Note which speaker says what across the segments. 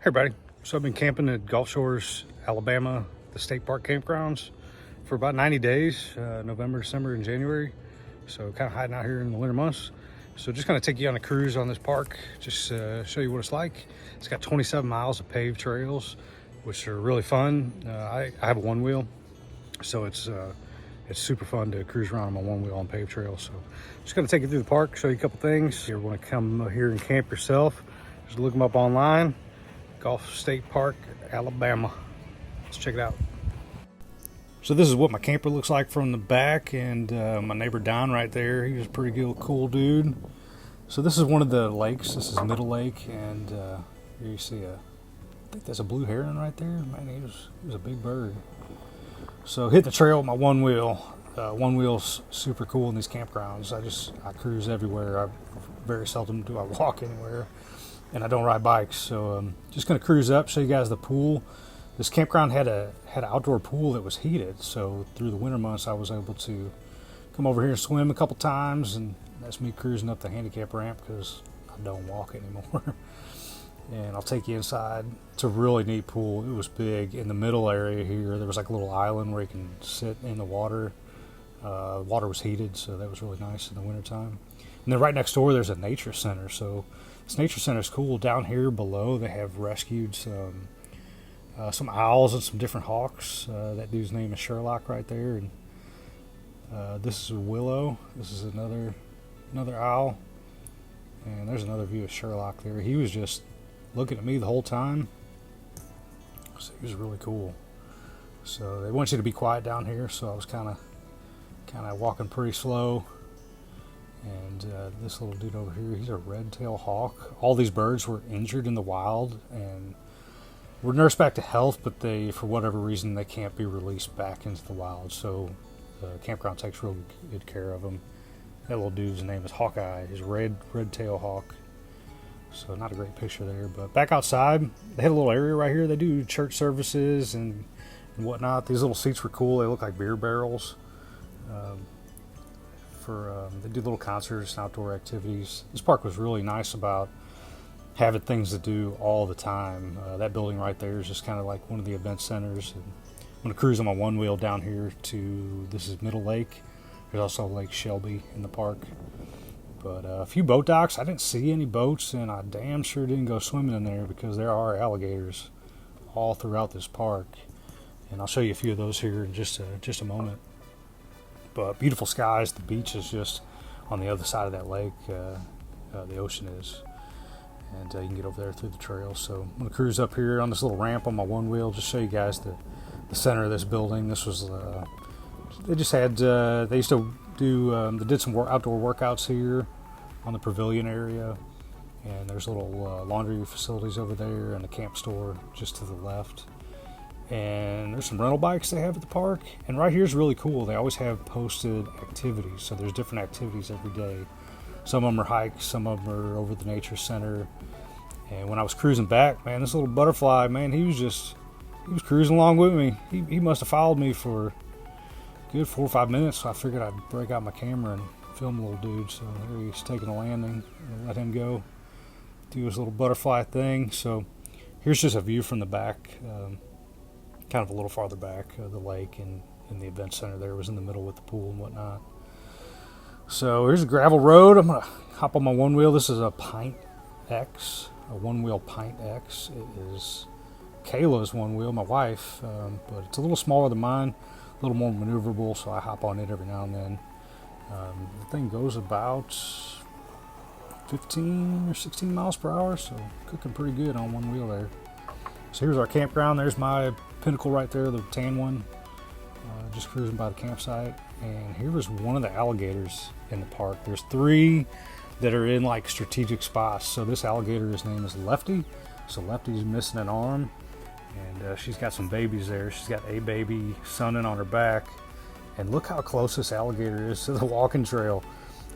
Speaker 1: Hey everybody, so I've been camping at Gulf Shores, Alabama, the state park campgrounds for about 90 days, November, December, and January. So kind of hiding out here in the winter months. So just gonna take you on a cruise on this park, just show you what it's like. It's got 27 miles of paved trails, which are really fun. I have a one wheel, so it's super fun to cruise around on my one wheel on paved trails. So just gonna take you through the park, show you a couple things. If you ever wanna come here and camp yourself, just look them up online. Gulf State Park, Alabama. Let's check it out. So this is what my camper looks like from the back, and my neighbor Don right there, he was a pretty cool dude. So this is one of the lakes. This is Middle Lake, and here you see I think that's a blue heron right there. Man, he was a big bird. So hit the trail with my one wheel. One wheel's super cool in these campgrounds. I cruise everywhere. Very seldom do I walk anywhere. And I don't ride bikes, so just gonna cruise up, show you guys the pool. This campground had an outdoor pool that was heated, so through the winter months I was able to come over here and swim a couple times, and that's me cruising up the handicap ramp because I don't walk anymore. And I'll take you inside. It's a really neat pool. It was big. In the middle area here, there was like a little island where you can sit in the water. The water was heated, so that was really nice in the wintertime. And then right next door there's a nature center, so this nature center is cool. Down here below they have rescued some owls and some different hawks. That dude's name is Sherlock right there, and this is a willow. This is another owl, and there's another view of Sherlock there. He was just looking at me the whole time, so he was really cool. So they want you to be quiet down here, so I was kind of walking pretty slow. And this little dude over here, he's a red-tailed hawk. All these birds were injured in the wild and were nursed back to health, but they, for whatever reason, they can't be released back into the wild. So the campground takes real good care of them. That little dude's name is Hawkeye. He's a red-tailed hawk. So not a great picture there. But back outside, they had a little area right here. They do church services and whatnot. These little seats were cool. They look like beer barrels. They do little concerts and outdoor activities. This park was really nice about having things to do all the time. That building right there is just kind of like one of the event centers. And I'm going to cruise on my one wheel down here to, this is Middle Lake. There's also Lake Shelby in the park. But a few boat docks. I didn't see any boats, and I damn sure didn't go swimming in there because there are alligators all throughout this park. And I'll show you a few of those here in just a moment. But beautiful skies. The beach is just on the other side of that lake. The ocean is, and you can get over there through the trail. So I'm gonna cruise up here on this little ramp on my one wheel. Just show you guys the center of this building. This was they just had they used to do they did some outdoor workouts here on the pavilion area, and there's little laundry facilities over there and a camp store just to the left. And there's some rental bikes they have at the park. And right here is really cool. They always have posted activities. So there's different activities every day. Some of them are hikes, some of them are over the nature center. And when I was cruising back, man, this little butterfly, man, he was cruising along with me. He must have followed me for a good 4 or 5 minutes. So I figured I'd break out my camera and film the little dude. So there he's taking a landing. I'll let him go do his little butterfly thing. So here's just a view from the back. Kind of a little farther back, the lake and the event center there was in the middle with the pool and whatnot. So here's a gravel road. I'm gonna hop on my one wheel. This is a Pint X, a one wheel Pint X. It is Kayla's one wheel, my wife, but it's a little smaller than mine, a little more maneuverable, so I hop on it every now and then. The thing goes about 15 or 16 miles per hour, so cooking pretty good on one wheel there. So here's our campground. There's my Pinnacle right there, the tan one, just cruising by the campsite. And here was one of the alligators in the park. There's 3 that are in like strategic spots. So this alligator, his name is Lefty. So Lefty's missing an arm, and she's got some babies there. She's got a baby sunning on her back, and look how close this alligator is to the walking trail.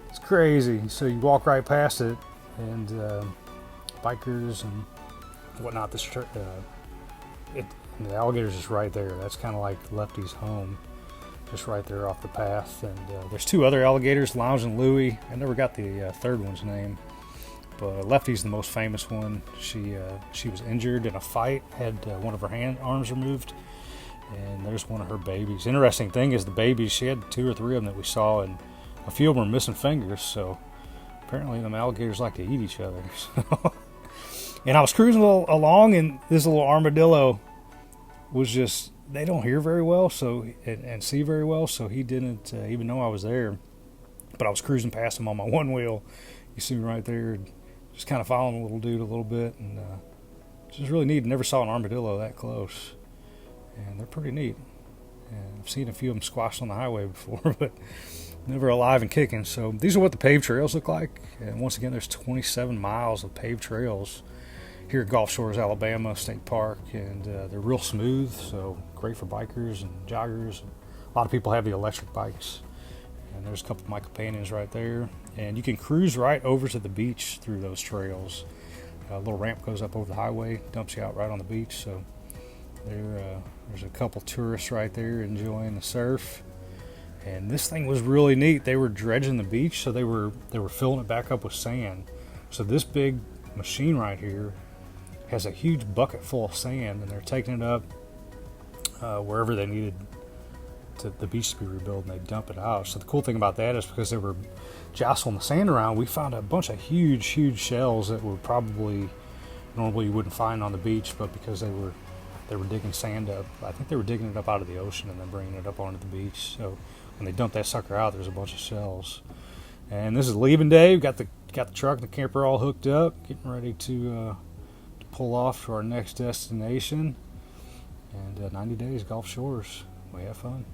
Speaker 1: It's crazy. So you walk right past it, and bikers and whatnot. And the alligator's just right there. That's kind of like Lefty's home, just right there off the path. And there's 2 other alligators, Lounge and Louie. I never got the third one's name. Lefty's the most famous one. She was injured in a fight, had one of her arms removed, and there's one of her babies. Interesting thing is the babies, she had 2 or 3 of them that we saw, and a few of them were missing fingers, so apparently them alligators like to eat each other. And I was cruising along, and this little armadillo was just, they don't hear very well and see very well, so he didn't even know I was there. But I was cruising past him on my one wheel. You see me right there, just kind of following the little dude a little bit, and just really neat. Never saw an armadillo that close, and they're pretty neat. And I've seen a few of them squashed on the highway before, but never alive and kicking. So these are what the paved trails look like. And once again, there's 27 miles of paved trails here at Gulf Shores, Alabama State Park, and they're real smooth, so great for bikers and joggers. A lot of people have the electric bikes, and there's a couple of my companions right there. And you can cruise right over to the beach through those trails. A little ramp goes up over the highway, dumps you out right on the beach. So there's a couple tourists right there enjoying the surf. And this thing was really neat. They were dredging the beach, so they were filling it back up with sand. So this big machine right here has a huge bucket full of sand, and they're taking it up wherever they needed the beach to be rebuilt, and they dump it out. So the cool thing about that is because they were jostling the sand around, we found a bunch of huge shells that were probably normally you wouldn't find on the beach, but because they were digging sand up, I think they were digging it up out of the ocean and then bringing it up onto the beach. So when they dumped that sucker out, there's a bunch of shells. And this is leaving day. We've got the truck and the camper all hooked up, getting ready to pull off to our next destination. And 90 days Gulf Shores. We have fun.